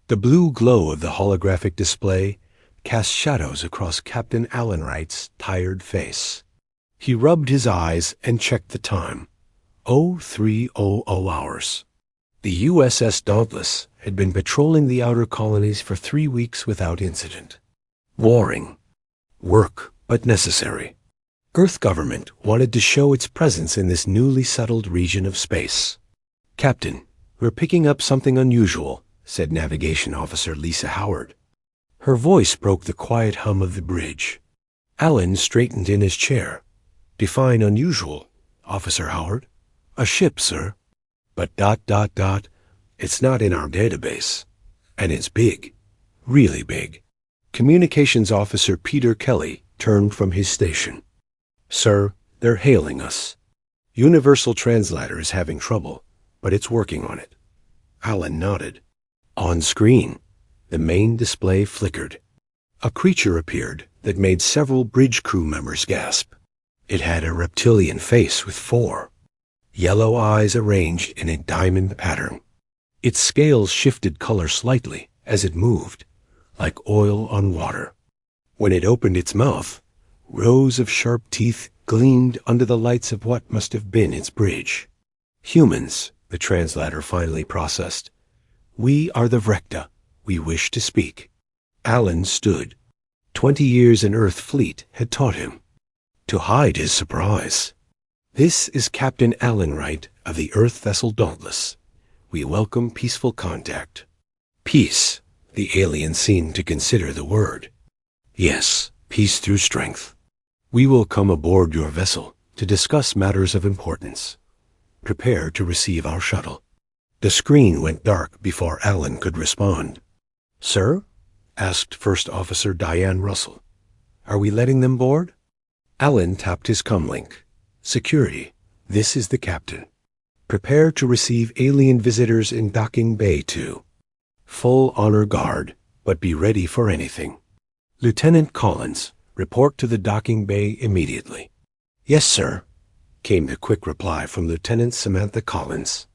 The blue glow of the holographic display cast shadows across Captain Allenwright's tired face. He rubbed his eyes and checked the time. 0300 hours. The USS Dauntless had been patrolling the outer colonies for 3 weeks without incident. Warring. Work, but necessary. Earth government wanted to show its presence in this newly settled region of space. "Captain, we're picking up something unusual," said Navigation Officer Lisa Howard. Her voice broke the quiet hum of the bridge. Allen straightened in his chair. "Define unusual, Officer Howard." "A ship, sir." "But ... it's not in our database. And it's big. Really big." Communications Officer Peter Kelly turned from his station. "Sir, they're hailing us. Universal Translator is having trouble, but it's working on it." Allen nodded. On screen, the main display flickered. A creature appeared that made several bridge crew members gasp. It had a reptilian face with 4 yellow eyes arranged in a diamond pattern. Its scales shifted color slightly as it moved, like oil on water. When it opened its mouth, rows of sharp teeth gleamed under the lights of what must have been its bridge. "Humans," the translator finally processed. "We are the Vrecta. We wish to speak." Allen stood. 20 years in Earth Fleet had taught him to hide his surprise. "This is Captain Allenwright of the Earth vessel Dauntless. We welcome peaceful contact." Peace, the alien seemed to consider the word. "Yes, peace through strength. We will come aboard your vessel to discuss matters of importance. Prepare to receive our shuttle." The screen went dark before Allen could respond. "Sir?" asked First Officer Diane Russell. "Are we letting them board?" Allen tapped his comlink. "Security, this is the captain. Prepare to receive alien visitors in Docking Bay 2. Full honor guard, but be ready for anything. Lieutenant Collins, report to the docking bay immediately." "Yes, sir," came the quick reply from Lieutenant Samantha Collins.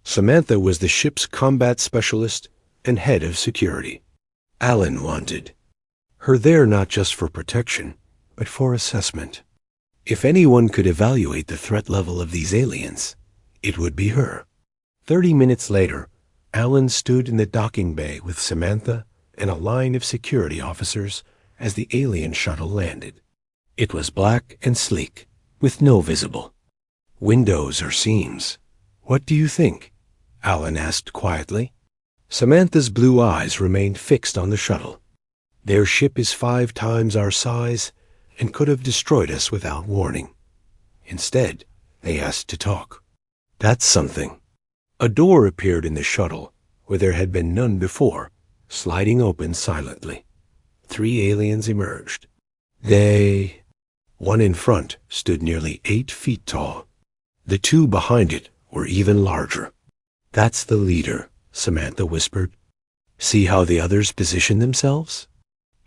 Samantha was the ship's combat specialist and head of security. Allen wanted her there not just for protection, but for assessment. If anyone could evaluate the threat level of these aliens, it would be her. 30 minutes later, Allen stood in the docking bay with Samantha and a line of security officers as the alien shuttle landed. It was black and sleek, with no visible windows or seams. "What do you think?" Allen asked quietly. Samantha's blue eyes remained fixed on the shuttle. "Their ship is 5 times our size and could have destroyed us without warning. Instead, they asked to talk." "That's something." A door appeared in the shuttle, where there had been none before, sliding open silently. 3 aliens emerged. One in front stood nearly 8 feet tall. The 2 behind it were even larger. "That's the leader," Samantha whispered. "See how the others position themselves?"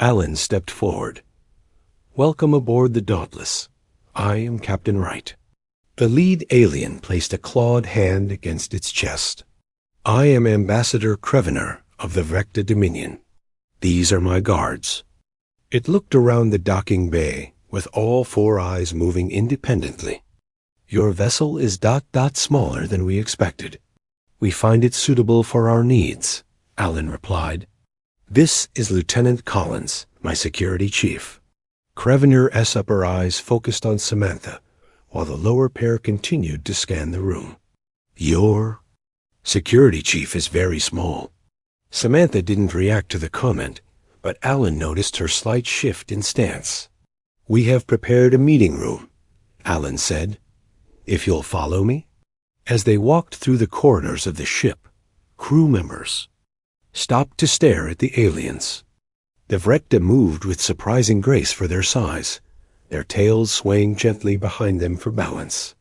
Allen stepped forward. "Welcome aboard the Dauntless. I am Captain Wright." The lead alien placed a clawed hand against its chest. "I am Ambassador Krevener of the Vrecta Dominion. These are my guards." It looked around the docking bay, with all 4 eyes moving independently. "Your vessel is ... smaller than we expected. We find it suitable for our needs," Allen replied. "This is Lieutenant Collins, my security chief." Krevener's upper eyes focused on Samantha, while the lower pair continued to scan the room. "Your security chief is very small." Samantha didn't react to the comment, but Allen noticed her slight shift in stance. "We have prepared a meeting room," Allen said. "If you'll follow me." As they walked through the corridors of the ship, crew members stopped to stare at the aliens. The Vrecta moved with surprising grace for their size, their tails swaying gently behind them for balance.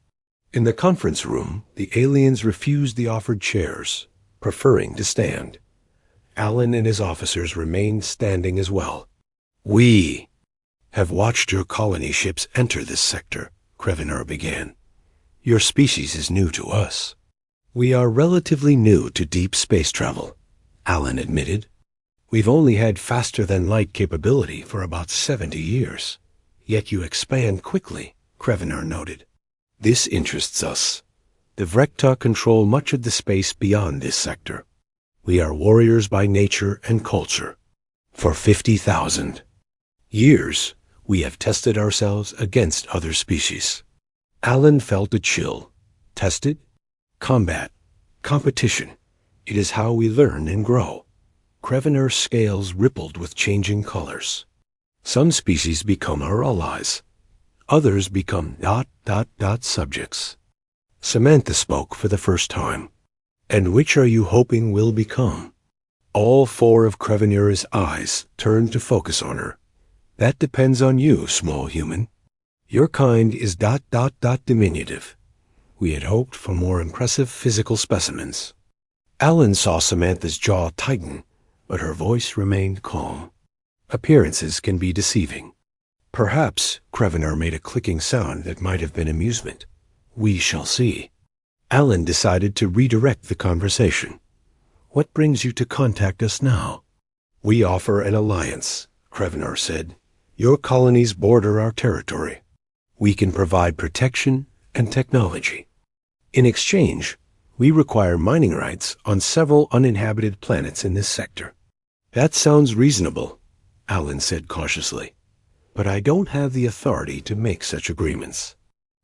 In the conference room, the aliens refused the offered chairs, preferring to stand. Allen and his officers remained standing as well. "We have watched your colony ships enter this sector," Krevener began. "Your species is new to us." "We are relatively new to deep space travel," Alan admitted. We've only had faster-than-light capability for about 70 years. Yet you expand quickly, Krevenar noted. This interests us. The Vrekta control much of the space beyond this sector. We are warriors by nature and culture. For 50,000 years, we have tested ourselves against other species. Alan felt a chill. Tested? Combat. Competition. It is how we learn and grow. Krevenar's scales rippled with changing colors. Some species become our allies. Others become ... subjects. Samantha spoke for the first time. And which are you hoping will become? All four of Krevenar's eyes turned to focus on her. That depends on you, small human. Your kind is ... diminutive. We had hoped for more impressive physical specimens. Alan saw Samantha's jaw tighten, but her voice remained calm. Appearances can be deceiving. Perhaps Krevenar made a clicking sound that might have been amusement. We shall see. Alan decided to redirect the conversation. What brings you to contact us now? We offer an alliance, Krevenar said. Your colonies border our territory. We can provide protection and technology. In exchange, we require mining rights on several uninhabited planets in this sector. That sounds reasonable, Alan said cautiously. But I don't have the authority to make such agreements.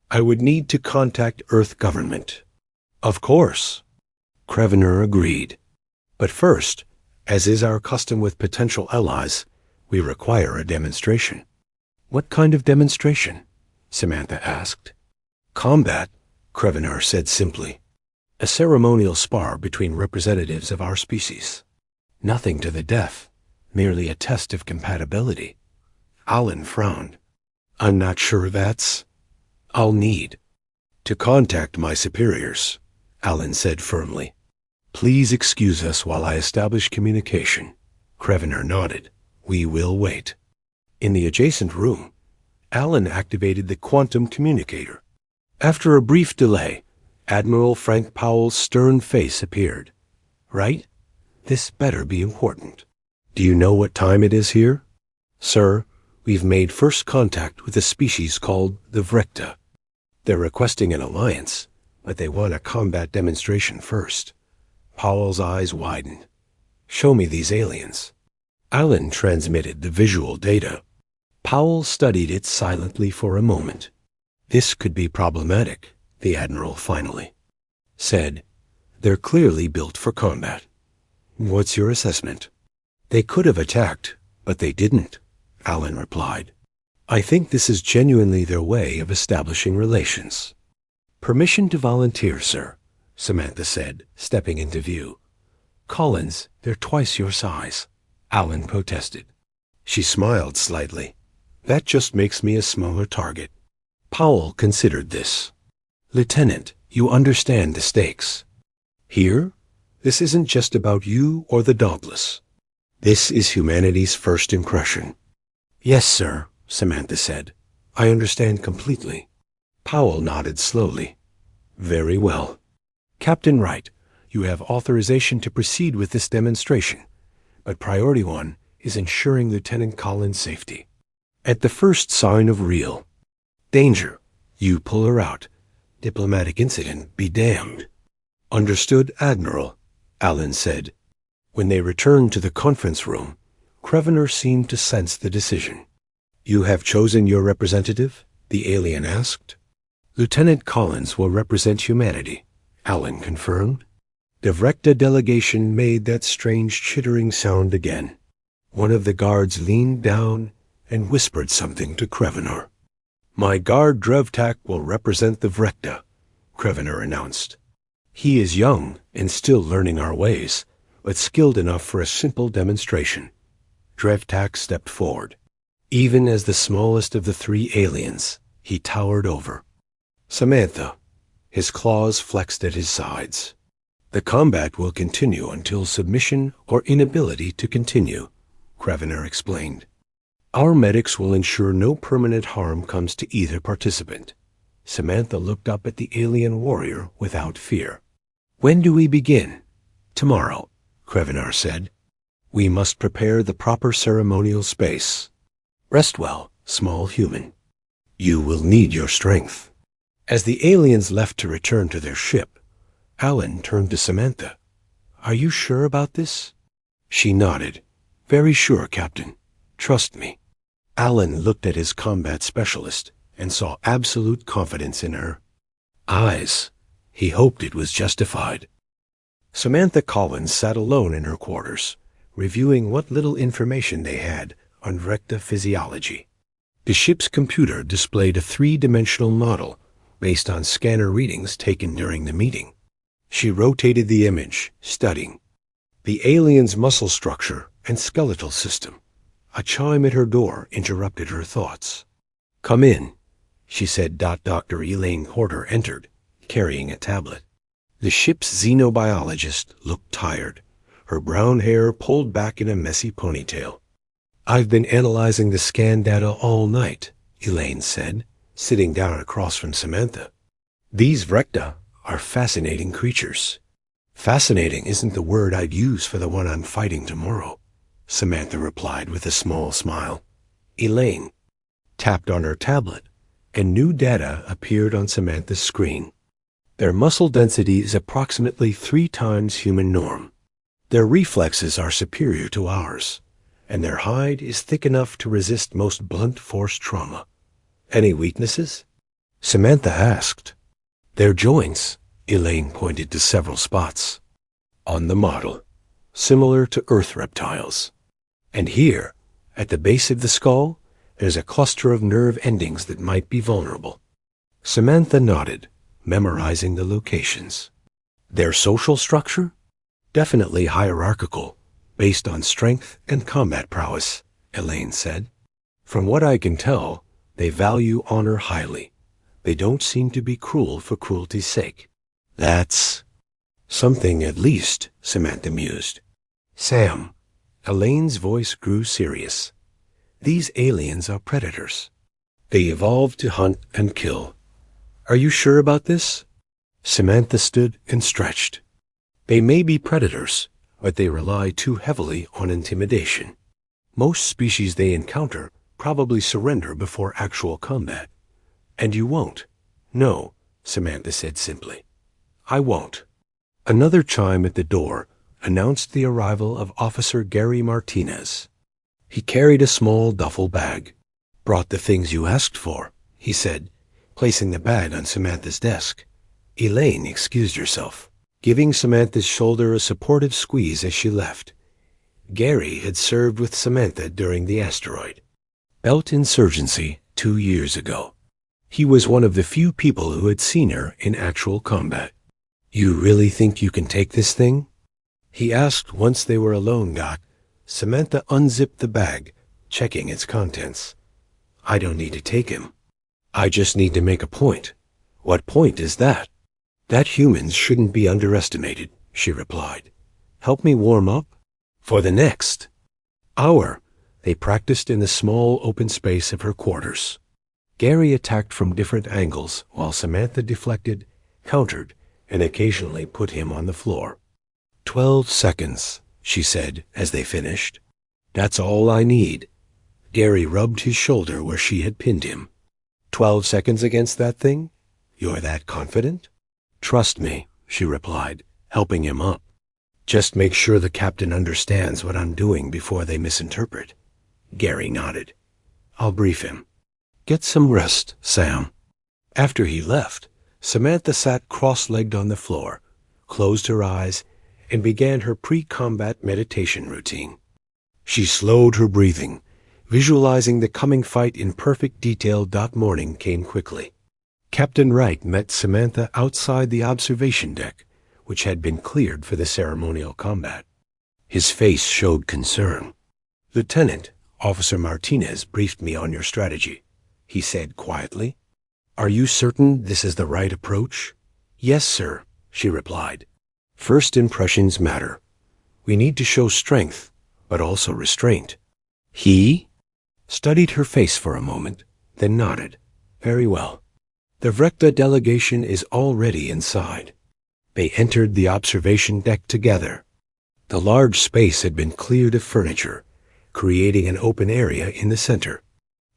I would need to contact Earth government. Of course. Krevenar agreed. But first, as is our custom with potential allies, we require a demonstration. What kind of demonstration? Samantha asked. Combat, Krevenar said simply. A ceremonial spar between representatives of our species. Nothing to the death, merely a test of compatibility. Alan frowned. I'm not sure that's... I'll need to contact my superiors, Alan said firmly. Please excuse us while I establish communication. Krevenar nodded. We will wait. In the adjacent room, Alan activated the quantum communicator. After a brief delay, Admiral Frank Powell's stern face appeared. Right? This better be important. Do you know what time it is here? Sir, we've made first contact with a species called the Vrekta. They're requesting an alliance, but they want a combat demonstration first. Powell's eyes widened. Show me these aliens. Alan transmitted the visual data. Powell studied it silently for a moment. This could be problematic, the Admiral finally said. They're clearly built for combat. What's your assessment? They could have attacked, but they didn't, Alan replied. I think this is genuinely their way of establishing relations. Permission to volunteer, sir, Samantha said, stepping into view. Collins, they're twice your size, Alan protested. She smiled slightly. That just makes me a smaller target. Powell considered this. Lieutenant, you understand the stakes. Here, this isn't just about you or the Dauntless. This is humanity's first impression. Yes, sir, Samantha said. I understand completely. Powell nodded slowly. Very well. Captain Wright, you have authorization to proceed with this demonstration, but priority one is ensuring Lieutenant Collins' safety. At the first sign of real danger, you pull her out. Diplomatic incident be damned. Understood, Admiral, Alan said. When they returned to the conference room, Krevenar seemed to sense the decision. You have chosen your representative? The alien asked. Lieutenant Collins will represent humanity, Alan confirmed. The Vrekta delegation made that strange chittering sound again. One of the guards leaned down and whispered something to Krevenar. My guard Drevtak will represent the Vrekta, Krevenar announced. He is young and still learning our ways, but skilled enough for a simple demonstration. Drevtak stepped forward. Even as the smallest of the three aliens, he towered over Samantha. His claws flexed at his sides. The combat will continue until submission or inability to continue, Krevenar explained. Our medics will ensure no permanent harm comes to either participant. Samantha looked up at the alien warrior without fear. When do we begin? Tomorrow, Krevinar said. "We must prepare the proper ceremonial space. Rest well, small human. You will need your strength." As the aliens left to return to their ship, Alan turned to Samantha. "Are you sure about this?" She nodded. "Very sure, Captain. Trust me." Alan looked at his combat specialist and saw absolute confidence in her eyes. He hoped it was justified. Samantha Collins sat alone in her quarters, reviewing what little information they had on Vrecta physiology. The ship's computer displayed a three-dimensional model based on scanner readings taken during the meeting. She rotated the image, studying the alien's muscle structure and skeletal system. A chime at her door interrupted her thoughts. "Come in," she said. Dr. Elaine Horter entered, carrying a tablet. The ship's xenobiologist looked tired, her brown hair pulled back in a messy ponytail. "I've been analyzing the scan data all night," Elaine said, sitting down across from Samantha. "These Vrecta are fascinating creatures." "Fascinating isn't the word I'd use for the one I'm fighting tomorrow," Samantha replied with a small smile. Elaine tapped on her tablet, and new data appeared on Samantha's screen. Their muscle density is approximately 3 times human norm. Their reflexes are superior to ours, and their hide is thick enough to resist most blunt force trauma. "Any weaknesses?" Samantha asked. "Their joints," Elaine pointed to several spots on the model, "similar to Earth reptiles. And here, at the base of the skull, there's a cluster of nerve endings that might be vulnerable." Samantha nodded, memorizing the locations. "Their social structure? Definitely hierarchical, based on strength and combat prowess," Elaine said. "From what I can tell, they value honor highly. They don't seem to be cruel for cruelty's sake." "That's something, at least," Samantha mused. "Sam," Elaine's voice grew serious, "these aliens are predators. They evolved to hunt and kill. Are you sure about this?" Samantha stood and stretched. "They may be predators, but they rely too heavily on intimidation. Most species they encounter probably surrender before actual combat. And you won't." "No," Samantha said simply. "I won't." Another chime at the door announced the arrival of Officer Gary Martinez. He carried a small duffel bag. "Brought the things you asked for," he said, placing the bag on Samantha's desk. Elaine excused herself, giving Samantha's shoulder a supportive squeeze as she left. Gary had served with Samantha during the asteroid belt insurgency 2 years ago. He was one of the few people who had seen her in actual combat. "You really think you can take this thing?" he asked once they were alone. Doc. Samantha unzipped the bag, checking its contents. "I don't need to take him. I just need to make a point." "What point is that?" "That humans shouldn't be underestimated," she replied. "Help me warm up?" For the next hour, they practiced in the small open space of her quarters. Gary attacked from different angles while Samantha deflected, countered, and occasionally put him on the floor. 12 seconds, she said as they finished. "That's all I need." Gary rubbed his shoulder where she had pinned him. 12 seconds against that thing? You're that confident?" "Trust me," she replied, helping him up. "Just make sure the captain understands what I'm doing before they misinterpret." Gary nodded. "I'll brief him. Get some rest, Sam." After he left, Samantha sat cross-legged on the floor, closed her eyes, and began her pre-combat meditation routine. She slowed her breathing, visualizing the coming fight in perfect detail. Morning came quickly. Captain Wright met Samantha outside the observation deck, which had been cleared for the ceremonial combat. His face showed concern. "Lieutenant, Officer Martinez briefed me on your strategy," he said quietly. "Are you certain this is the right approach?" "Yes, sir," she replied. "First impressions matter. We need to show strength, but also restraint." He studied her face for a moment, then nodded. "Very well. The Vrecta delegation is already inside." They entered the observation deck together. The large space had been cleared of furniture, creating an open area in the center.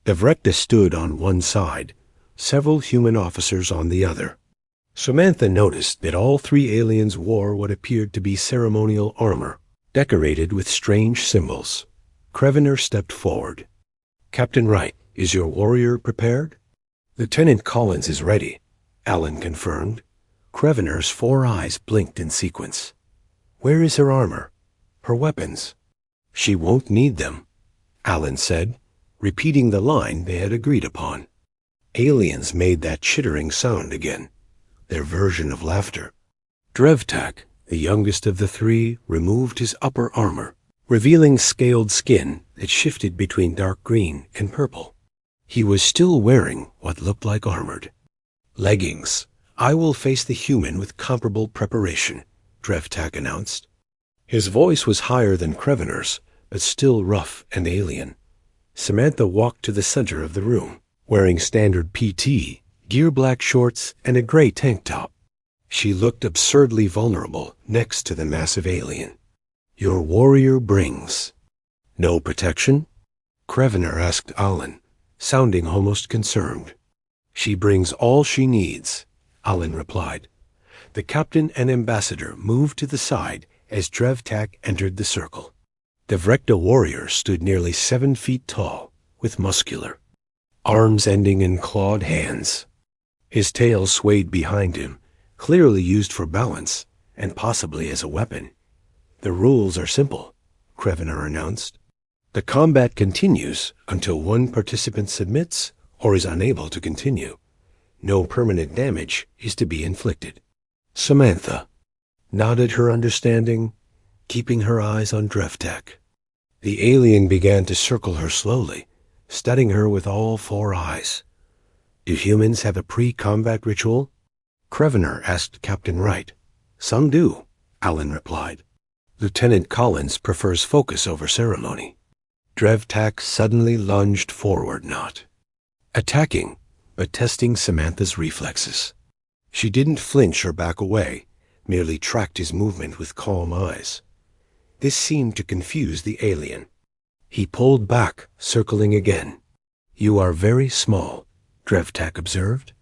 Devrekta stood on one side, several human officers on the other. Samantha noticed that all three aliens wore what appeared to be ceremonial armor, decorated with strange symbols. Krevener stepped forward. "Captain Wright, is your warrior prepared?" "Lieutenant Collins is ready," Alan confirmed. Krevener's 4 eyes blinked in sequence. "Where is her armor? Her weapons?" "She won't need them," Alan said, repeating the line they had agreed upon. Aliens made that chittering sound again, their version of laughter. Drevtak, the youngest of the three, removed his upper armor, revealing scaled skin that shifted between dark green and purple. He was still wearing what looked like armored leggings. "I will face the human with comparable preparation," Drevtak announced. His voice was higher than Krevener's, but still rough and alien. Samantha walked to the center of the room, wearing standard PT, gear-black shorts, and a gray tank top. She looked absurdly vulnerable next to the massive alien. "Your warrior brings no protection?" Krevener asked Alan, sounding almost concerned. "She brings all she needs," Alan replied. The captain and ambassador moved to the side as Drevtak entered the circle. The Vrekta warrior stood nearly 7 feet tall, with muscular arms ending in clawed hands. His tail swayed behind him, clearly used for balance and possibly as a weapon. "The rules are simple," Krevener announced. "The combat continues until one participant submits or is unable to continue. No permanent damage is to be inflicted." Samantha nodded her understanding, keeping her eyes on Drevtak. The alien began to circle her slowly, studying her with all 4 eyes. "Do humans have a pre-combat ritual?" Krevener asked Captain Wright. "Some do," Alan replied. "Lieutenant Collins prefers focus over ceremony." Drevtak suddenly lunged forward, not attacking, but testing Samantha's reflexes. She didn't flinch or back away, merely tracked his movement with calm eyes. This seemed to confuse the alien. He pulled back, circling again. "You are very small," Drevtak observed,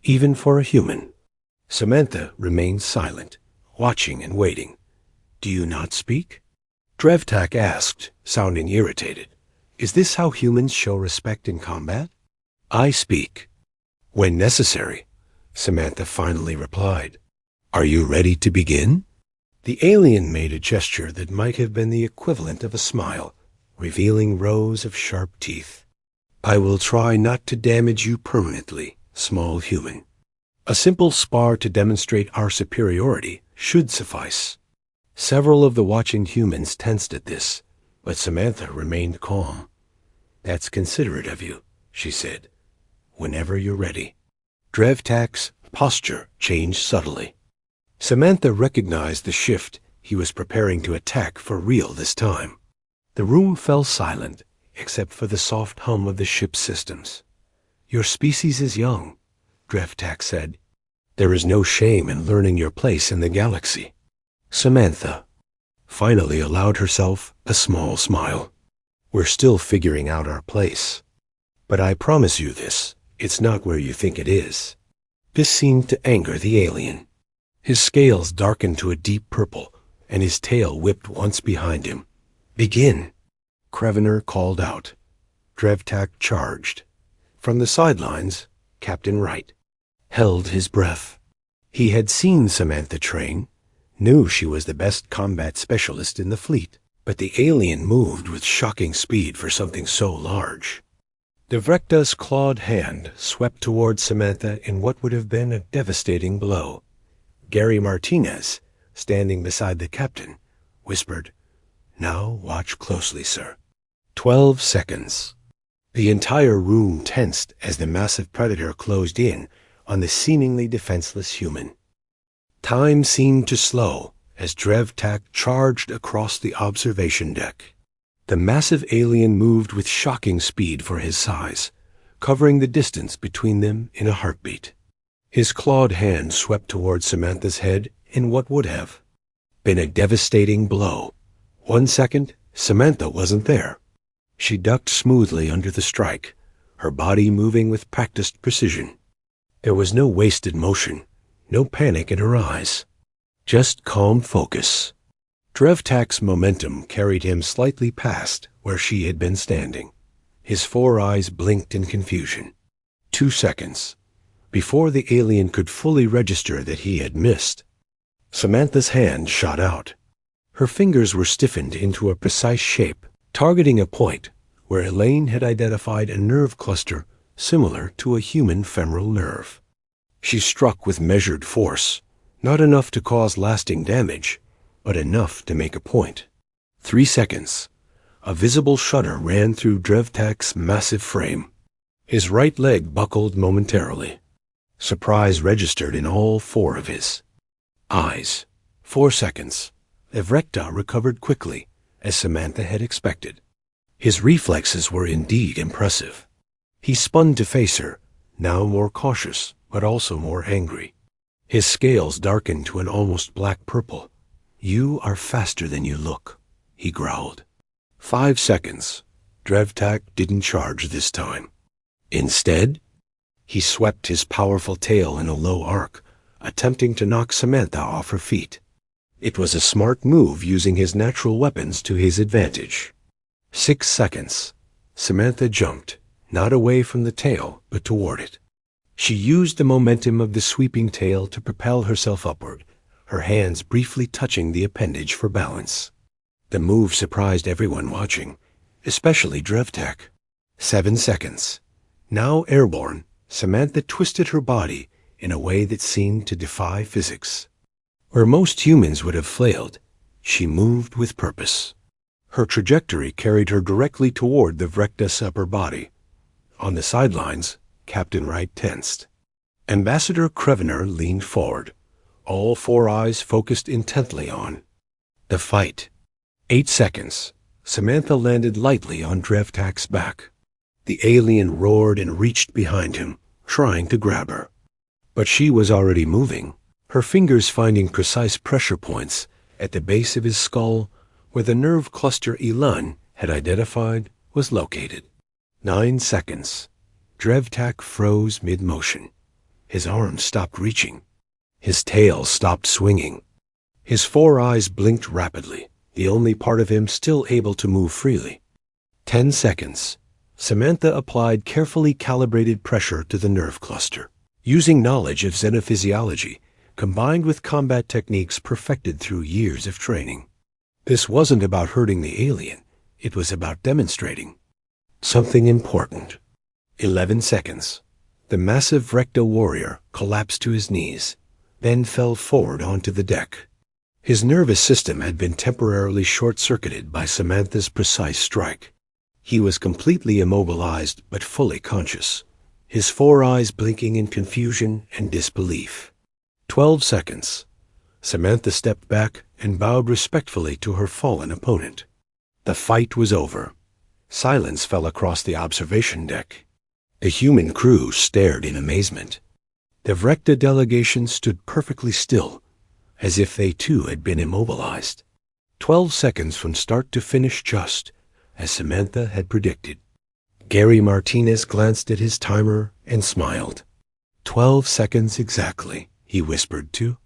"even for a human." Samantha remained silent, watching and waiting. "Do you not speak?" Drevtak asked, sounding irritated. "Is this how humans show respect in combat?" "I speak when necessary," Samantha finally replied. "Are you ready to begin?" The alien made a gesture that might have been the equivalent of a smile, revealing rows of sharp teeth. "I will try not to damage you permanently, small human. A simple spar to demonstrate our superiority should suffice." Several of the watching humans tensed at this, but Samantha remained calm. "That's considerate of you," she said. "Whenever you're ready." Drevtak's posture changed subtly. Samantha recognized the shift. He was preparing to attack for real this time. The room fell silent, except for the soft hum of the ship's systems. "Your species is young," Drevtak said. "There is no shame in learning your place in the galaxy." Samantha finally allowed herself a small smile. "We're still figuring out our place. But I promise you this, it's not where you think it is." This seemed to anger the alien. His scales darkened to a deep purple, and his tail whipped once behind him. "Begin," Krevener called out. Drevtak charged. From the sidelines, Captain Wright held his breath. He had seen Samantha train, knew she was the best combat specialist in the fleet, but the alien moved with shocking speed for something so large. Devrekta's clawed hand swept toward Samantha in what would have been a devastating blow. Gary Martinez, standing beside the captain, whispered, "Now watch closely, sir." 12 seconds. The entire room tensed as the massive predator closed in on the seemingly defenseless human. Time seemed to slow as Drevtak charged across the observation deck. The massive alien moved with shocking speed for his size, covering the distance between them in a heartbeat. His clawed hand swept toward Samantha's head in what would have been a devastating blow, 1 second, Samantha wasn't there. She ducked smoothly under the strike, her body moving with practiced precision. There was no wasted motion, no panic in her eyes, just calm focus. Drevtak's momentum carried him slightly past where she had been standing. His 4 eyes blinked in confusion. 2 seconds. Before the alien could fully register that he had missed, Samantha's hand shot out. Her fingers were stiffened into a precise shape, targeting a point where Elaine had identified a nerve cluster similar to a human femoral nerve. She struck with measured force, not enough to cause lasting damage, but enough to make a point. 3 seconds. A visible shudder ran through Drevtak's massive frame. His right leg buckled momentarily. Surprise registered in all 4 of his eyes. 4 seconds. Evrekta recovered quickly, as Samantha had expected. His reflexes were indeed impressive. He spun to face her, now more cautious, but also more angry. His scales darkened to an almost black purple. "You are faster than you look," he growled. 5 seconds. Drevtak didn't charge this time. Instead, he swept his powerful tail in a low arc, attempting to knock Samantha off her feet. It was a smart move, using his natural weapons to his advantage. 6 seconds. Samantha jumped, not away from the tail, but toward it. She used the momentum of the sweeping tail to propel herself upward, her hands briefly touching the appendage for balance. The move surprised everyone watching, especially Drevtak. 7 seconds. Now airborne, Samantha twisted her body in a way that seemed to defy physics. Where most humans would have flailed, she moved with purpose. Her trajectory carried her directly toward the Vrekta's upper body. On the sidelines, Captain Wright tensed. Ambassador Krevener leaned forward, all 4 eyes focused intently on the fight. 8 seconds. Samantha landed lightly on Drevtak's back. The alien roared and reached behind him, trying to grab her. But she was already moving, her fingers finding precise pressure points at the base of his skull where the nerve cluster Elan had identified was located. 9 seconds. Drevtak froze mid-motion. His arms stopped reaching. His tail stopped swinging. His 4 eyes blinked rapidly, the only part of him still able to move freely. 10 seconds. Samantha applied carefully calibrated pressure to the nerve cluster, using knowledge of xenophysiology combined with combat techniques perfected through years of training. This wasn't about hurting the alien. It was about demonstrating something important. 11 seconds. The massive Vrekta warrior collapsed to his knees, then fell forward onto the deck. His nervous system had been temporarily short-circuited by Samantha's precise strike. He was completely immobilized but fully conscious, his 4 eyes blinking in confusion and disbelief. 12 seconds. Samantha stepped back and bowed respectfully to her fallen opponent. The fight was over. Silence fell across the observation deck. The human crew stared in amazement. The Vrekta delegation stood perfectly still, as if they too had been immobilized. 12 seconds from start to finish, just as Samantha had predicted. Gary Martinez glanced at his timer and smiled. 12 seconds exactly, he whispered to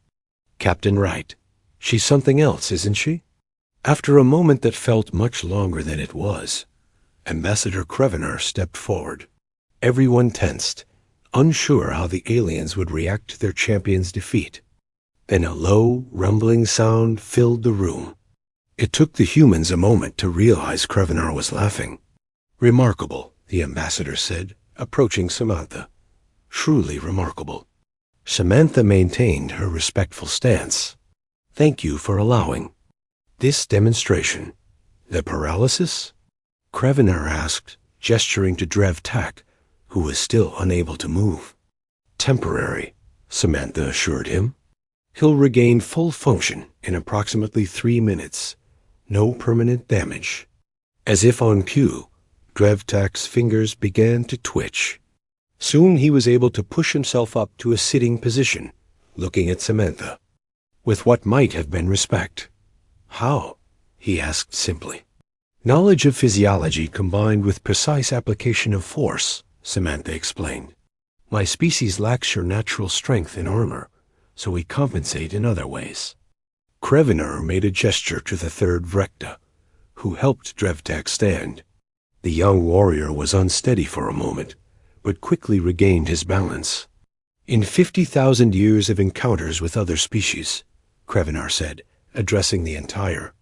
Captain Wright. She's something else, isn't she? After a moment that felt much longer than it was, Ambassador Krevener stepped forward. Everyone tensed, unsure how the aliens would react to their champion's defeat. Then a low, rumbling sound filled the room. It took the humans a moment to realize Krevener was laughing. "Remarkable," the ambassador said, approaching Samantha. "Truly remarkable." Samantha maintained her respectful stance. "Thank you for allowing this demonstration." "The paralysis?" Krevener asked, gesturing to Drevtak, who was still unable to move. "Temporary," Samantha assured him. "He'll regain full function in approximately 3 minutes. No permanent damage." As if on cue, Drevtak's fingers began to twitch. Soon he was able to push himself up to a sitting position, looking at Samantha with what might have been respect. "How?" he asked simply. Knowledge of physiology combined with precise application of force, Samantha explained. My species lacks your natural strength and armor, so we compensate in other ways. Krevener made a gesture to the third Vrekta, who helped Drevtak stand. The young warrior was unsteady for a moment, but quickly regained his balance. In 50,000 years of encounters with other species, Krevener said, addressing the entire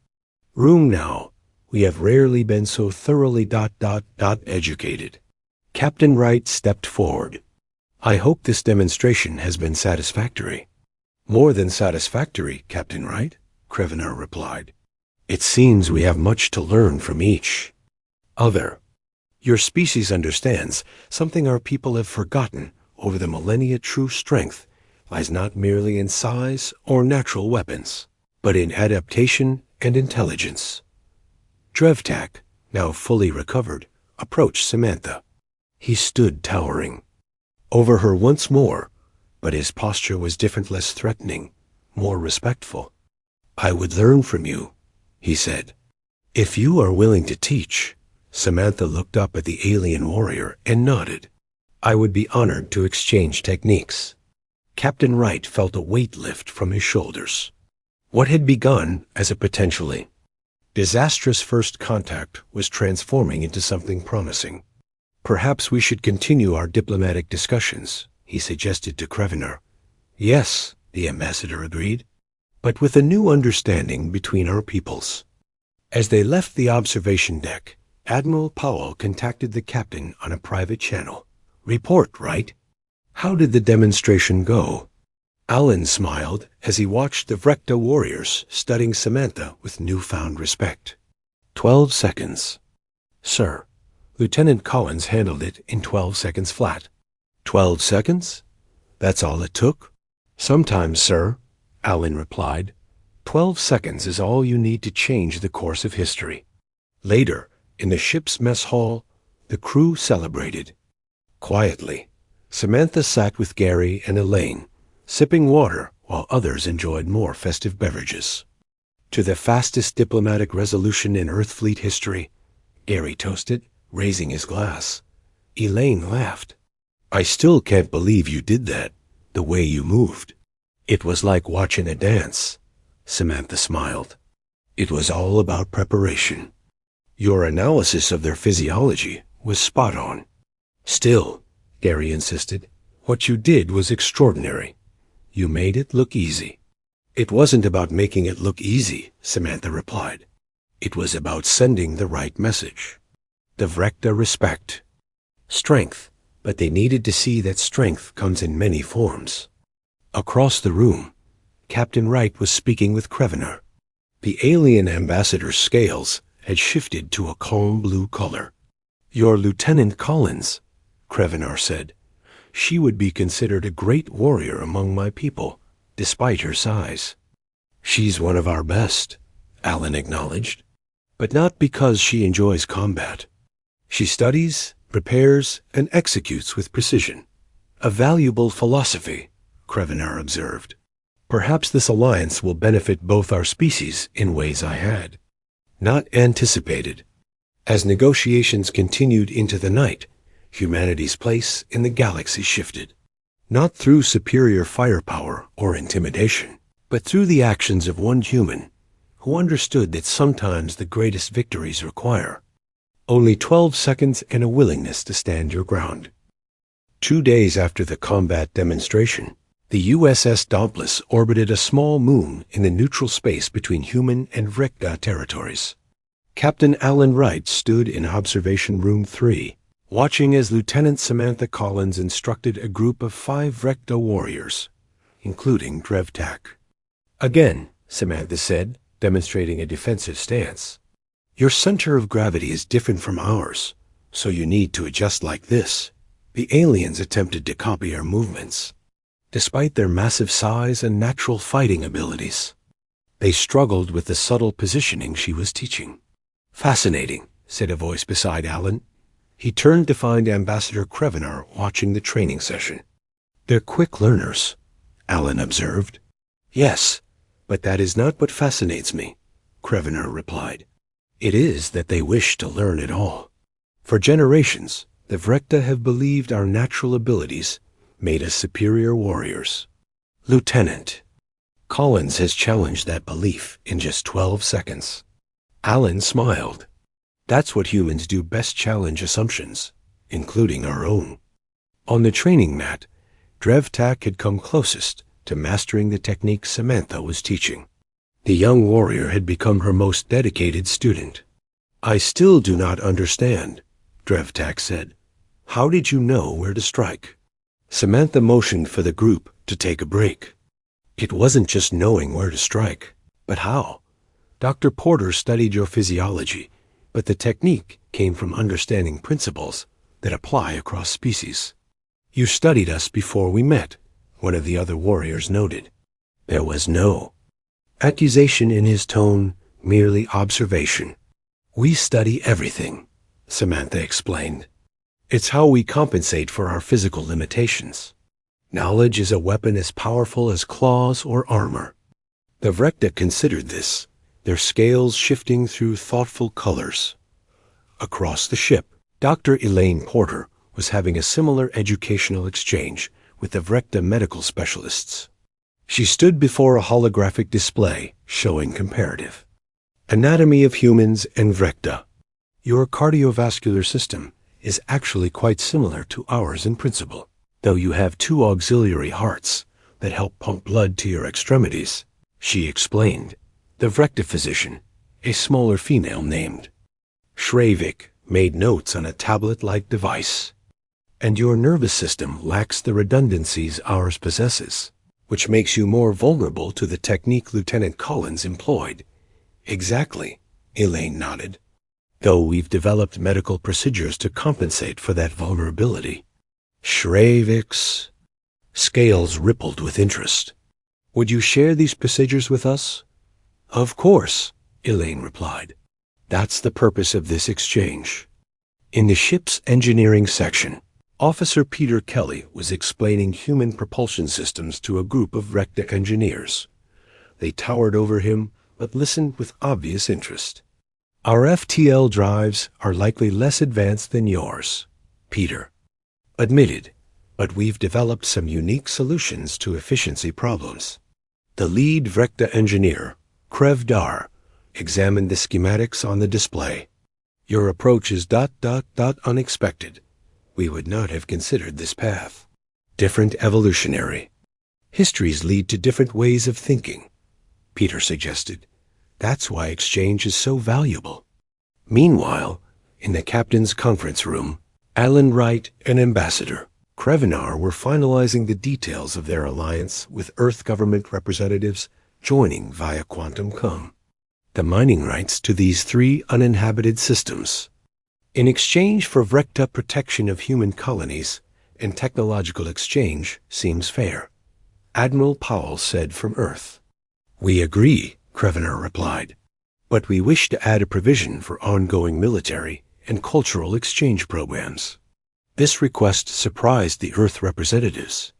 room now, we have rarely been so thoroughly educated. Captain Wright stepped forward. I hope this demonstration has been satisfactory. More than satisfactory, Captain Wright, Krevener replied. It seems we have much to learn from each other. Your species understands something our people have forgotten over the millennia. True strength lies not merely in size or natural weapons, but in adaptation and intelligence. Drevtak, now fully recovered, approached Samantha. He stood towering over her once more, but his posture was different, less threatening, more respectful. I would learn from you, he said. If you are willing to teach, Samantha looked up at the alien warrior and nodded. I would be honored to exchange techniques. Captain Wright felt a weight lift from his shoulders. What had begun as a potentially disastrous first contact was transforming into something promising. Perhaps we should continue our diplomatic discussions, he suggested to Krevener. Yes, the ambassador agreed, but with a new understanding between our peoples. As they left the observation deck, Admiral Powell contacted the captain on a private channel. Report, Wright. How did the demonstration go? Alan smiled as he watched the Vrekta warriors studying Samantha with newfound respect. 12 seconds. Sir, Lieutenant Collins handled it in 12 seconds flat. 12 seconds? That's all it took? Sometimes, sir, Alan replied. 12 seconds is all you need to change the course of history. Later, in the ship's mess hall, the crew celebrated. Quietly, Samantha sat with Gary and Elaine, sipping water while others enjoyed more festive beverages. To the fastest diplomatic resolution in Earthfleet history, Gary toasted, raising his glass. Elaine laughed. I still can't believe you did that, the way you moved. It was like watching a dance, Samantha smiled. It was all about preparation. Your analysis of their physiology was spot on. Still, Gary insisted, what you did was extraordinary. You made it look easy. It wasn't about making it look easy, Samantha replied. It was about sending the right message. The Vrekta respect. Strength, but they needed to see that strength comes in many forms. Across the room, Captain Wright was speaking with Krevener. The alien ambassador's scales had shifted to a calm blue color. Your Lieutenant Collins, Krevener said. She would be considered a great warrior among my people, despite her size. She's one of our best, Alan acknowledged, but not because she enjoys combat. She studies, prepares, and executes with precision. A valuable philosophy, Krevener observed. Perhaps this alliance will benefit both our species in ways I had not anticipated. As negotiations continued into the night, humanity's place in the galaxy shifted. Not through superior firepower or intimidation, but through the actions of one human who understood that sometimes the greatest victories require only 12 seconds and a willingness to stand your ground. 2 days after the combat demonstration, the USS Dauntless orbited a small moon in the neutral space between human and Vrekta territories. Captain Alan Wright stood in Observation Room 3, watching as Lieutenant Samantha Collins instructed a group of 5 Vrekta warriors, including Drevtak. Again, Samantha said, demonstrating a defensive stance. Your center of gravity is different from ours, so you need to adjust like this. The aliens attempted to copy our movements. Despite their massive size and natural fighting abilities, they struggled with the subtle positioning she was teaching. Fascinating, said a voice beside Alan. He turned to find Ambassador Krevener watching the training session. They're quick learners, Alan observed. Yes, but that is not what fascinates me, Krevener replied. It is that they wish to learn it all. For generations, the Vrekta have believed our natural abilities made us superior warriors. Lieutenant, Collins has challenged that belief in just 12 seconds. Alan smiled. That's what humans do best, challenge assumptions, including our own. On the training mat, Drevtak had come closest to mastering the technique Samantha was teaching. The young warrior had become her most dedicated student. I still do not understand, Drevtak said. How did you know where to strike? Samantha motioned for the group to take a break. It wasn't just knowing where to strike, but how. Dr. Porter studied your physiology, but the technique came from understanding principles that apply across species. You studied us before we met, one of the other warriors noted. There was no accusation in his tone, merely observation. We study everything, Samantha explained. It's how we compensate for our physical limitations. Knowledge is a weapon as powerful as claws or armor. The Vrekta considered this, their scales shifting through thoughtful colors. Across the ship, Dr. Elaine Porter was having a similar educational exchange with the Vrekta medical specialists. She stood before a holographic display showing comparative anatomy of humans and Vrekta. Your cardiovascular system is actually quite similar to ours in principle, though you have 2 auxiliary hearts that help pump blood to your extremities, she explained. The Vrekta physician, a smaller female named Shravik, made notes on a tablet-like device. And your nervous system lacks the redundancies ours possesses, which makes you more vulnerable to the technique Lieutenant Collins employed. Exactly, Elaine nodded. Though we've developed medical procedures to compensate for that vulnerability. Shravik's scales rippled with interest. Would you share these procedures with us? Of course, Elaine replied. That's the purpose of this exchange. In the ship's engineering section, Officer Peter Kelly was explaining human propulsion systems to a group of Vrekta engineers. They towered over him, but listened with obvious interest. Our FTL drives are likely less advanced than yours, Peter admitted, but we've developed some unique solutions to efficiency problems. The lead Vrekta engineer, Krevdar, examined the schematics on the display. Your approach is ... unexpected. We would not have considered this path. Different evolutionary histories lead to different ways of thinking, Peter suggested. That's why exchange is so valuable. Meanwhile, in the captain's conference room, Alan Wright and Ambassador Krevenar were finalizing the details of their alliance with Earth government representatives joining via Quantum Com. The mining rights to these 3 uninhabited systems, in exchange for Vrekta protection of human colonies and technological exchange, seems fair, Admiral Powell said from Earth. We agree, Krevenar replied, but we wish to add a provision for ongoing military and cultural exchange programs. This request surprised the Earth representatives.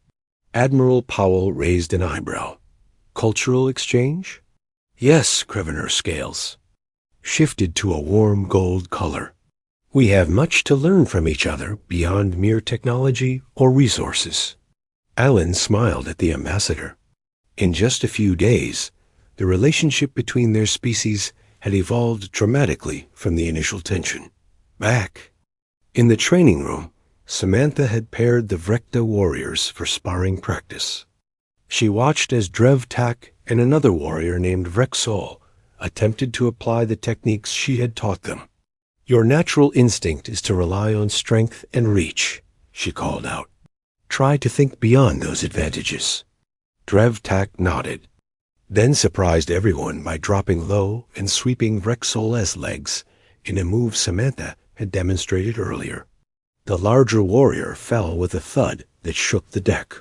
Admiral Powell raised an eyebrow. Cultural exchange? Yes, Krevenar's scales shifted to a warm gold color. We have much to learn from each other beyond mere technology or resources. Alan smiled at the ambassador. In just a few days, the relationship between their species had evolved dramatically from the initial tension. Back in the training room, Samantha had paired the Vrekta warriors for sparring practice. She watched as Drevtak and another warrior named Vrexol attempted to apply the techniques she had taught them. Your natural instinct is to rely on strength and reach, she called out. Try to think beyond those advantages. Drevtak nodded, then surprised everyone by dropping low and sweeping Vrexol's legs in a move Samantha had demonstrated earlier. The larger warrior fell with a thud that shook the deck.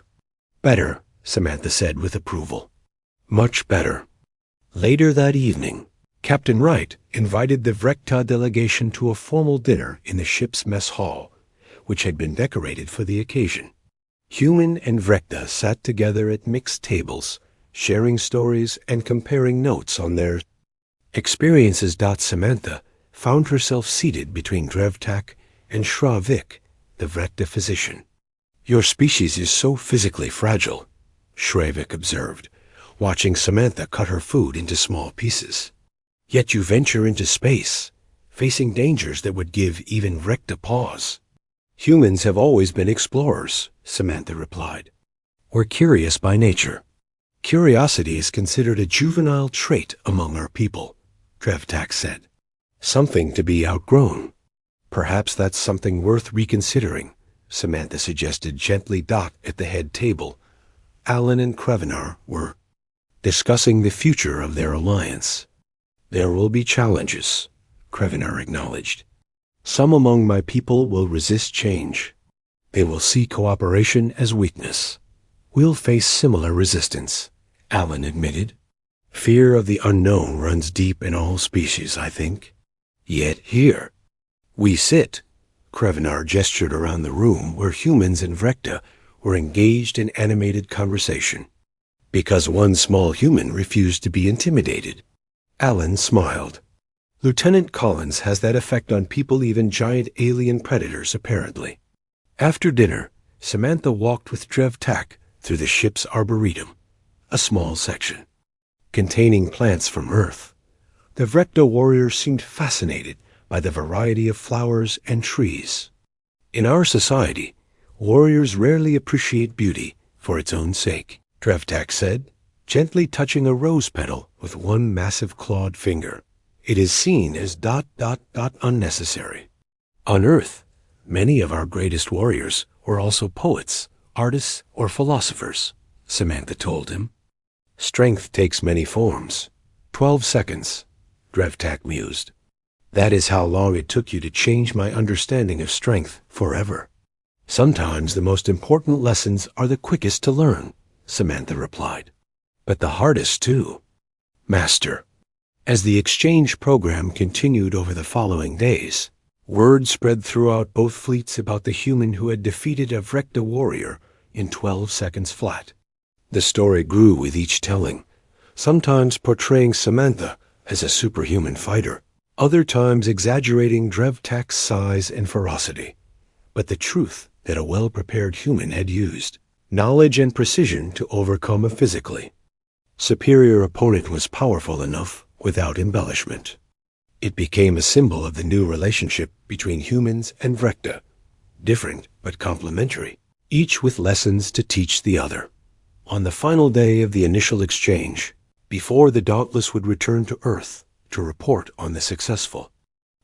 Better, Samantha said with approval. Much better. Later that evening, Captain Wright invited the Vrekta delegation to a formal dinner in the ship's mess hall, which had been decorated for the occasion. Human and Vrekta sat together at mixed tables, sharing stories and comparing notes on their Experiences. Samantha found herself seated between Drevtak and Shravik, the Vrekta physician. Your species is so physically fragile, Shravik observed, watching Samantha cut her food into small pieces. Yet you venture into space, facing dangers that would give even Vrekta pause. Humans have always been explorers, Samantha replied. We're curious by nature. Curiosity is considered a juvenile trait among our people, Drevtak said. Something to be outgrown. Perhaps that's something worth reconsidering, Samantha suggested gently. At the head table, Alan and Krevenar were discussing the future of their alliance. There will be challenges, Krevenar acknowledged. Some among my people will resist change. They will see cooperation as weakness. We'll face similar resistance, Alan admitted. Fear of the unknown runs deep in all species, I think. Yet here we sit. Krevenar gestured around the room where humans and Vrekta were engaged in animated conversation. Because one small human refused to be intimidated. Alan smiled. Lieutenant Collins has that effect on people, even giant alien predators, apparently. After dinner, Samantha walked with Drevtak through the ship's arboretum, a small section containing plants from Earth. The Vrekta warriors seemed fascinated by the variety of flowers and trees. In our society, warriors rarely appreciate beauty for its own sake, Drevtak said, gently touching a rose petal with one massive clawed finger. It is seen as ... unnecessary. On Earth, many of our greatest warriors were also poets, artists, or philosophers, Samantha told him. Strength takes many forms. 12 seconds, Drevtak mused. That is how long it took you to change my understanding of strength forever. Sometimes the most important lessons are the quickest to learn, Samantha replied. But the hardest too. Master. As the exchange program continued over the following days, word spread throughout both fleets about the human who had defeated a Vrekta warrior in 12 seconds flat. The story grew with each telling, sometimes portraying Samantha as a superhuman fighter, other times exaggerating Drevtak's size and ferocity. But the truth that a well-prepared human had used knowledge and precision to overcome a physically superior opponent was powerful enough without embellishment. It became a symbol of the new relationship between humans and Vrekta, different but complementary, each with lessons to teach the other. On the final day of the initial exchange, before the Dauntless would return to Earth to report on the successful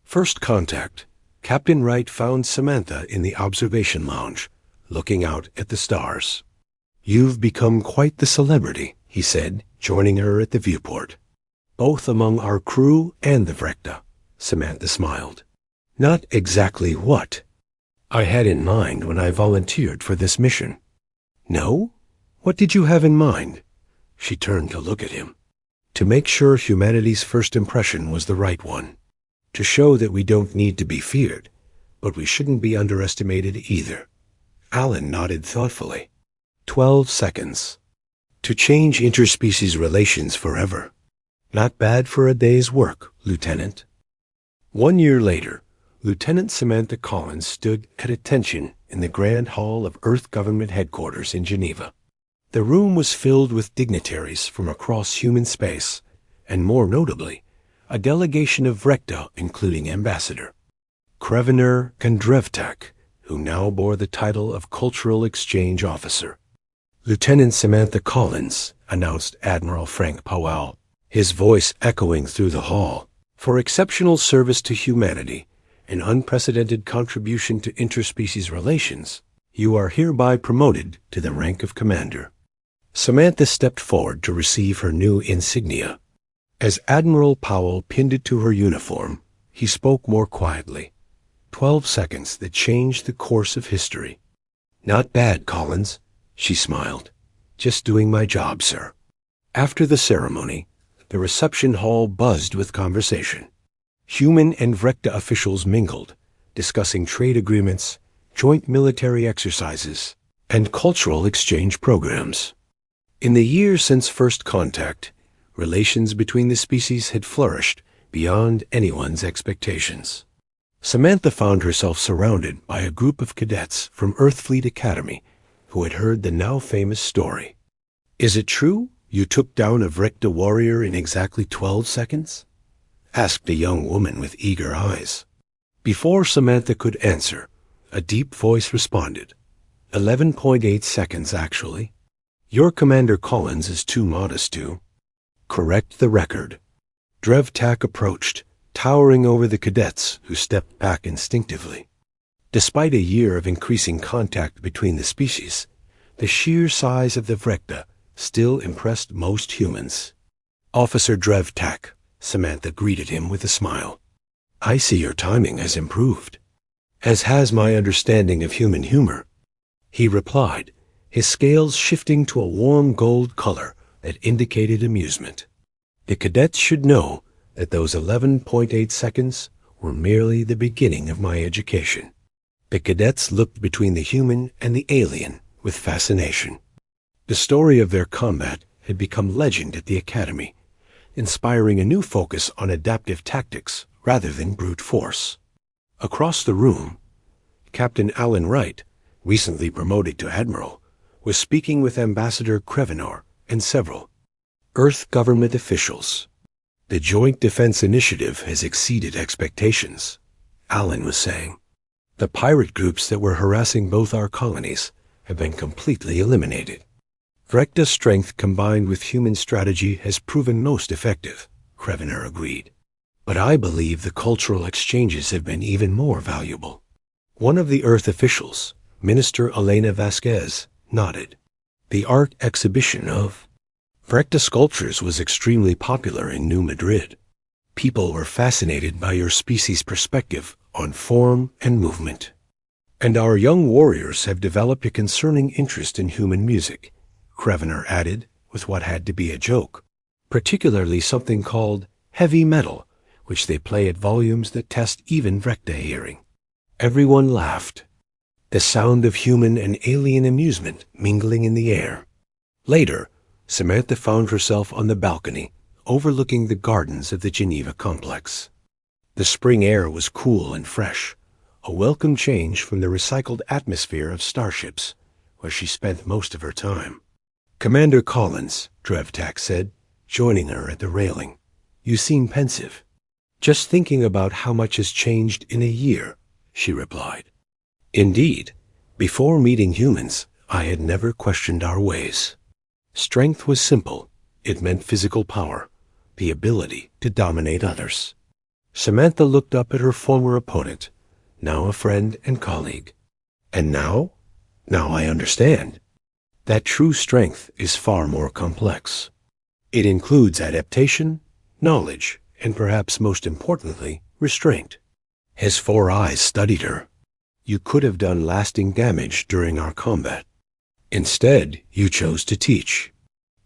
first contact, Captain Wright found Samantha in the observation lounge, looking out at the stars. You've become quite the celebrity, he said, joining her at the viewport. Both among our crew and the Vrekta, Samantha smiled. Not exactly what I had in mind when I volunteered for this mission. No? What did you have in mind? She turned to look at him. To make sure humanity's first impression was the right one. To show that we don't need to be feared, but we shouldn't be underestimated either. Alan nodded thoughtfully. 12 seconds. To change interspecies relations forever. Not bad for a day's work, Lieutenant. 1 year later, Lieutenant Samantha Collins stood at attention in the Grand Hall of Earth Government Headquarters in Geneva. The room was filled with dignitaries from across human space, and more notably, a delegation of Vrekta, including Ambassador Krevenar Drevtak, who now bore the title of Cultural Exchange Officer. Lieutenant Samantha Collins, announced Admiral Frank Powell, his voice echoing through the hall, for exceptional service to humanity and unprecedented contribution to interspecies relations, you are hereby promoted to the rank of Commander. Samantha stepped forward to receive her new insignia. As Admiral Powell pinned it to her uniform, he spoke more quietly. 12 seconds that changed the course of history. Not bad, Collins, she smiled. Just doing my job, sir. After the ceremony, the reception hall buzzed with conversation. Human and Vrekta officials mingled, discussing trade agreements, joint military exercises, and cultural exchange programs. In the years since first contact, Relations between the species had flourished beyond anyone's expectations. Samantha found herself surrounded by a group of cadets from Earthfleet Academy who had heard the now-famous story. "Is it true you took down a Vrekta warrior in exactly 12 seconds?" asked a young woman with eager eyes. Before Samantha could answer, a deep voice responded, 11.8 seconds, actually. Your Commander Collins is too modest to correct the record. Drevtak approached, towering over the cadets who stepped back instinctively. Despite a year of increasing contact between the species, the sheer size of the Vrekta still impressed most humans. "Officer Drevtak," Samantha greeted him with a smile. "I see your timing has improved, as has my understanding of human humor," he replied, his scales shifting to a warm gold color that indicated amusement. The cadets should know that those 11.8 seconds were merely the beginning of my education. The cadets looked between the human and the alien with fascination. The story of their combat had become legend at the Academy, inspiring a new focus on adaptive tactics rather than brute force. Across the room, Captain Alan Wright, recently promoted to Admiral, was speaking with Ambassador Krevenor and several Earth government officials. "The Joint Defense Initiative has exceeded expectations," Alan was saying. "The pirate groups that were harassing both our colonies have been completely eliminated. Vrekta's strength combined with human strategy has proven most effective," Krevenor agreed. "But I believe the cultural exchanges have been even more valuable." One of the Earth officials, Minister Elena Vasquez, nodded. "The art exhibition of Vrekta sculptures was extremely popular in New Madrid. People were fascinated by your species' perspective on form and movement. And our young warriors have developed a concerning interest in human music," Krevenor added with what had to be a joke, "particularly something called heavy metal, which they play at volumes that test even Vrekta hearing." Everyone laughed, the sound of human and alien amusement mingling in the air. Later, Samantha found herself on the balcony overlooking the gardens of the Geneva complex. The spring air was cool and fresh, a welcome change from the recycled atmosphere of starships, where she spent most of her time. "Commander Collins," Drevtak said, joining her at the railing. "You seem pensive." "Just thinking about how much has changed in a year," she replied. "Indeed, before meeting humans, I had never questioned our ways. Strength was simple. It meant physical power, the ability to dominate others." Samantha looked up at her former opponent, now a friend and colleague. "And now? Now I understand. That true strength is far more complex. It includes adaptation, knowledge, and perhaps most importantly, restraint." His 4 eyes studied her. "You could have done lasting damage during our combat. Instead, you chose to teach."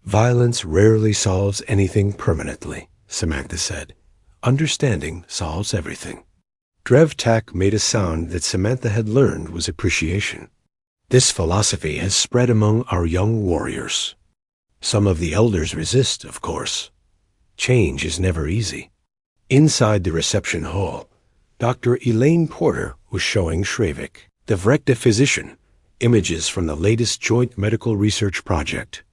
"Violence rarely solves anything permanently," Samantha said. "Understanding solves everything." Drevtak made a sound that Samantha had learned was appreciation. "This philosophy has spread among our young warriors. Some of the elders resist, of course. Change is never easy." Inside the reception hall, Dr. Elaine Porter was showing Shrevik, the Vrekta physician, images from the latest joint medical research project.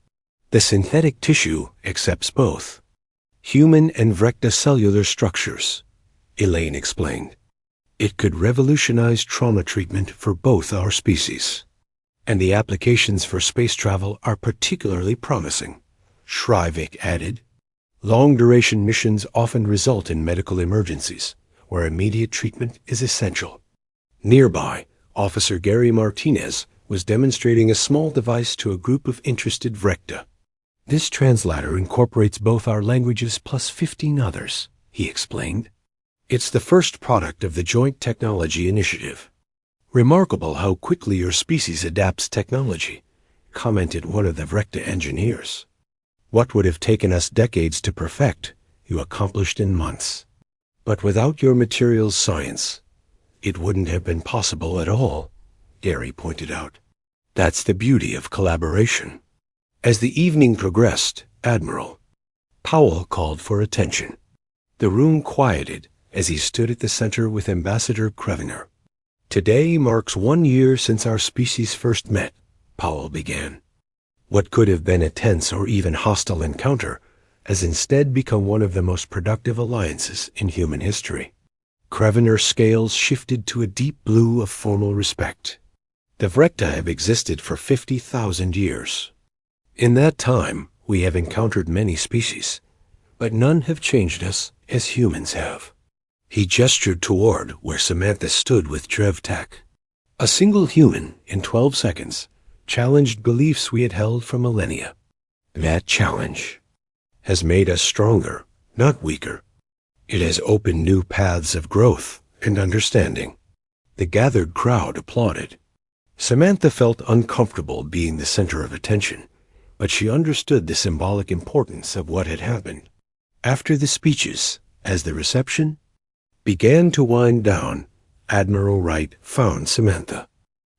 The synthetic tissue accepts both human and Vrekta cellular structures, Elaine explained. "It could revolutionize trauma treatment for both our species. And the applications for space travel are particularly promising," Shrevik added. "Long-duration missions often result in medical emergencies, where immediate treatment is essential." Nearby, Officer Gary Martinez was demonstrating a small device to a group of interested Vrekta. "This translator incorporates both our languages plus 15 others," he explained. "It's the first product of the Joint Technology Initiative." "Remarkable how quickly your species adapts technology," commented one of the Vrekta engineers. "What would have taken us decades to perfect, you accomplished in months. But without your materials science, it wouldn't have been possible at all," Gary pointed out. "That's the beauty of collaboration." As the evening progressed, Admiral Powell called for attention. The room quieted as he stood at the center with Ambassador Krevener. "Today marks 1 year since our species first met," Powell began. "What could have been a tense or even hostile encounter has instead become one of the most productive alliances in human history." Krevener's scales shifted to a deep blue of formal respect. "The Vrekta have existed for 50,000 years. In that time, we have encountered many species, but none have changed us as humans have." He gestured toward where Samantha stood with Drevtak. "A single human, in 12 seconds, challenged beliefs we had held for millennia. That challenge has made us stronger, not weaker. It has opened new paths of growth and understanding." The gathered crowd applauded. Samantha felt uncomfortable being the center of attention, but she understood the symbolic importance of what had happened. After the speeches, as the reception began to wind down, Admiral Wright found Samantha.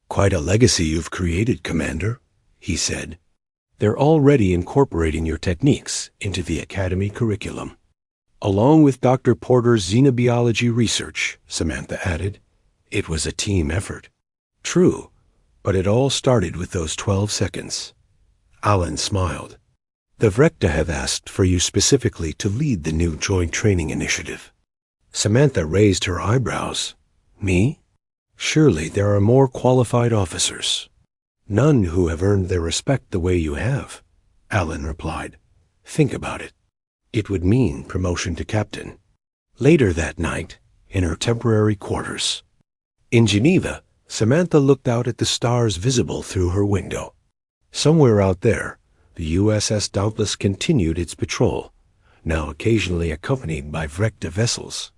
"Quite a legacy you've created, Commander," he said. "They're already incorporating your techniques into the Academy curriculum." "Along with Dr. Porter's xenobiology research," Samantha added. "It was a team effort." "True, but it all started with those 12 seconds. Alan smiled. "The Vrekta have asked for you specifically to lead the new Joint Training Initiative." Samantha raised her eyebrows. "Me? Surely there are more qualified officers." "None who have earned their respect the way you have," Alan replied. "Think about it. It would mean promotion to captain." Later that night, in her temporary quarters in Geneva, Samantha looked out at the stars visible through her window. Somewhere out there, the USS doubtless continued its patrol, now occasionally accompanied by Vrekta vessels.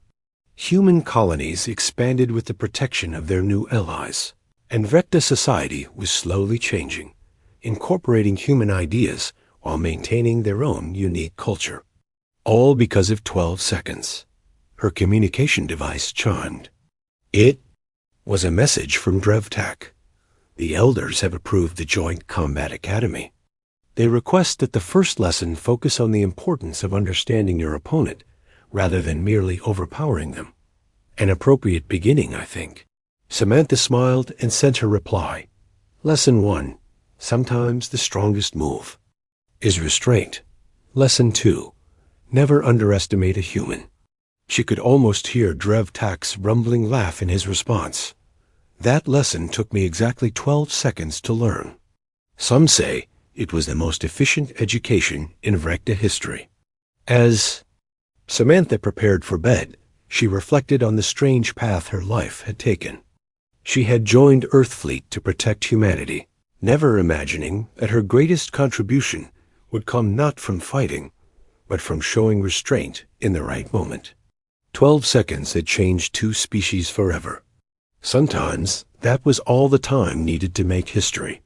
Human colonies expanded with the protection of their new allies, and Vrekta society was slowly changing, incorporating human ideas while maintaining their own unique culture. All because of 12 seconds. Her communication device chimed. It was a message from Drevtak. "The elders have approved the Joint Combat Academy. They request that the first lesson focus on the importance of understanding your opponent rather than merely overpowering them. An appropriate beginning, I think." Samantha smiled and sent her reply. Lesson 1. Sometimes the strongest move is restraint. Lesson 2. Never underestimate a human. She could almost hear Drevtak's rumbling laugh in his response. "That lesson took me exactly 12 seconds to learn." Some say it was the most efficient education in Vrekta history. As Samantha prepared for bed, she reflected on the strange path her life had taken. She had joined Earthfleet to protect humanity, never imagining that her greatest contribution would come not from fighting, but from showing restraint in the right moment. 12 seconds had changed 2 species forever. Sometimes that was all the time needed to make history.